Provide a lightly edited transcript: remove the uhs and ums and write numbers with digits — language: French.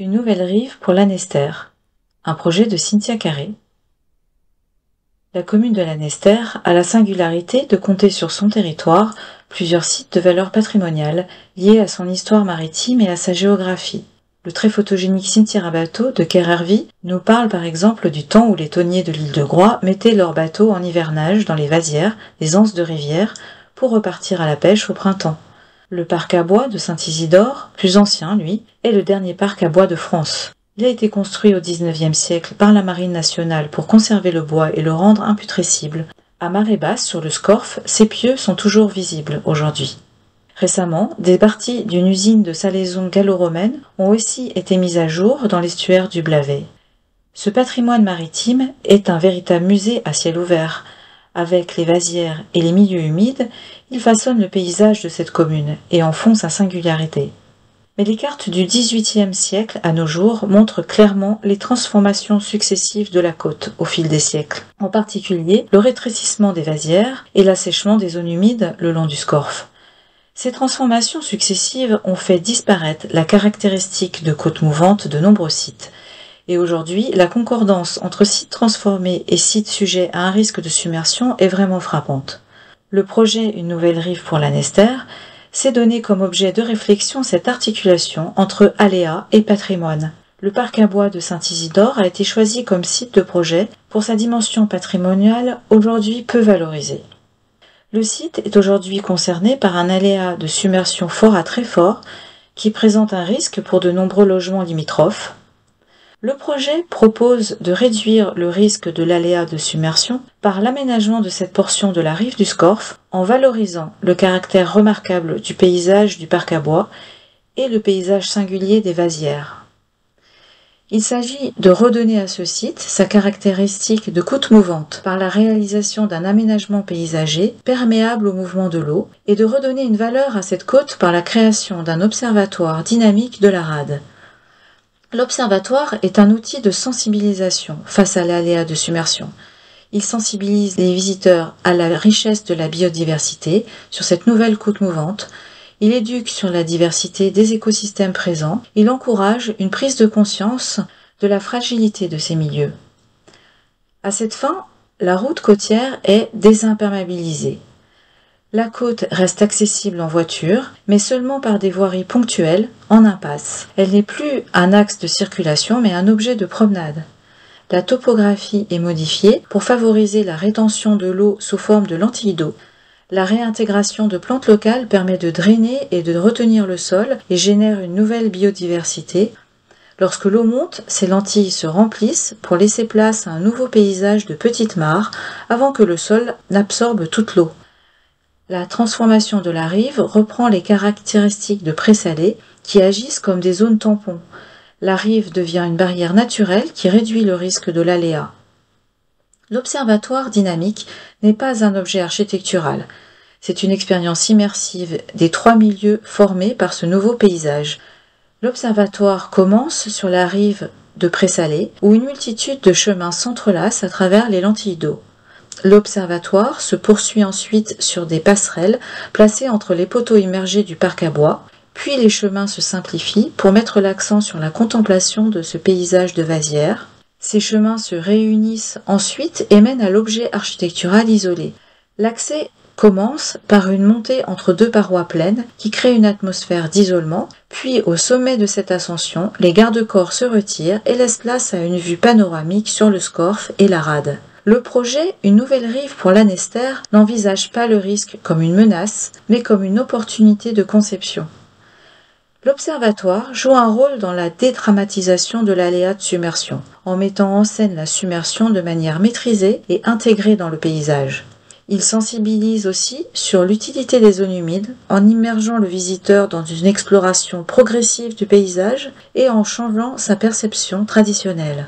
Une nouvelle rive pour Lanester, un projet de Cynthia Carré. La commune de Lanester a la singularité de compter sur son territoire plusieurs sites de valeur patrimoniale liés à son histoire maritime et à sa géographie. Le très photogénique cimetière à bateaux de Kerrervie nous parle par exemple du temps où les tonniers de l'île de Groix mettaient leurs bateaux en hivernage dans les vasières, les anses de rivière, pour repartir à la pêche au printemps. Le parc à bois de Saint-Isidore, plus ancien lui, est le dernier parc à bois de France. Il a été construit au XIXe siècle par la Marine nationale pour conserver le bois et le rendre imputrescible. À marée basse, sur le Scorff, ces pieux sont toujours visibles aujourd'hui. Récemment, des parties d'une usine de salaison gallo-romaine ont aussi été mises à jour dans l'estuaire du Blavet. Ce patrimoine maritime est un véritable musée à ciel ouvert. Avec les vasières et les milieux humides, il façonne le paysage de cette commune et en font sa singularité. Mais les cartes du XVIIIe siècle à nos jours montrent clairement les transformations successives de la côte au fil des siècles, en particulier le rétrécissement des vasières et l'assèchement des zones humides le long du Scorff. Ces transformations successives ont fait disparaître la caractéristique de côte mouvante de nombreux sites. Et aujourd'hui, la concordance entre sites transformés et sites sujets à un risque de submersion est vraiment frappante. Le projet Une nouvelle rive pour Lanester s'est donné comme objet de réflexion cette articulation entre aléas et patrimoine. Le parc à bois de Saint-Isidore a été choisi comme site de projet pour sa dimension patrimoniale aujourd'hui peu valorisée. Le site est aujourd'hui concerné par un aléa de submersion fort à très fort qui présente un risque pour de nombreux logements limitrophes. Le projet propose de réduire le risque de l'aléa de submersion par l'aménagement de cette portion de la rive du Scorff en valorisant le caractère remarquable du paysage du parc à bois et le paysage singulier des vasières. Il s'agit de redonner à ce site sa caractéristique de côte mouvante par la réalisation d'un aménagement paysager perméable au mouvement de l'eau et de redonner une valeur à cette côte par la création d'un observatoire dynamique de la rade. L'observatoire est un outil de sensibilisation face à l'aléa de submersion. Il sensibilise les visiteurs à la richesse de la biodiversité sur cette nouvelle côte mouvante. Il éduque sur la diversité des écosystèmes présents. Il encourage une prise de conscience de la fragilité de ces milieux. À cette fin, la route côtière est désimperméabilisée. La côte reste accessible en voiture, mais seulement par des voiries ponctuelles, en impasse. Elle n'est plus un axe de circulation, mais un objet de promenade. La topographie est modifiée pour favoriser la rétention de l'eau sous forme de lentilles d'eau. La réintégration de plantes locales permet de drainer et de retenir le sol et génère une nouvelle biodiversité. Lorsque l'eau monte, ces lentilles se remplissent pour laisser place à un nouveau paysage de petites mares avant que le sol n'absorbe toute l'eau. La transformation de la rive reprend les caractéristiques de présalé qui agissent comme des zones tampons. La rive devient une barrière naturelle qui réduit le risque de l'aléa. L'observatoire dynamique n'est pas un objet architectural. C'est une expérience immersive des trois milieux formés par ce nouveau paysage. L'observatoire commence sur la rive de Présalé où une multitude de chemins s'entrelacent à travers les lentilles d'eau. L'observatoire se poursuit ensuite sur des passerelles placées entre les poteaux immergés du parc à bois, puis les chemins se simplifient pour mettre l'accent sur la contemplation de ce paysage de vasières. Ces chemins se réunissent ensuite et mènent à l'objet architectural isolé. L'accès commence par une montée entre deux parois pleines qui crée une atmosphère d'isolement, puis au sommet de cette ascension, les garde-corps se retirent et laissent place à une vue panoramique sur le Scorff et la rade. Le projet Une nouvelle rive pour Lanester n'envisage pas le risque comme une menace, mais comme une opportunité de conception. L'observatoire joue un rôle dans la dédramatisation de l'aléa de submersion, en mettant en scène la submersion de manière maîtrisée et intégrée dans le paysage. Il sensibilise aussi sur l'utilité des zones humides, en immergeant le visiteur dans une exploration progressive du paysage et en changeant sa perception traditionnelle.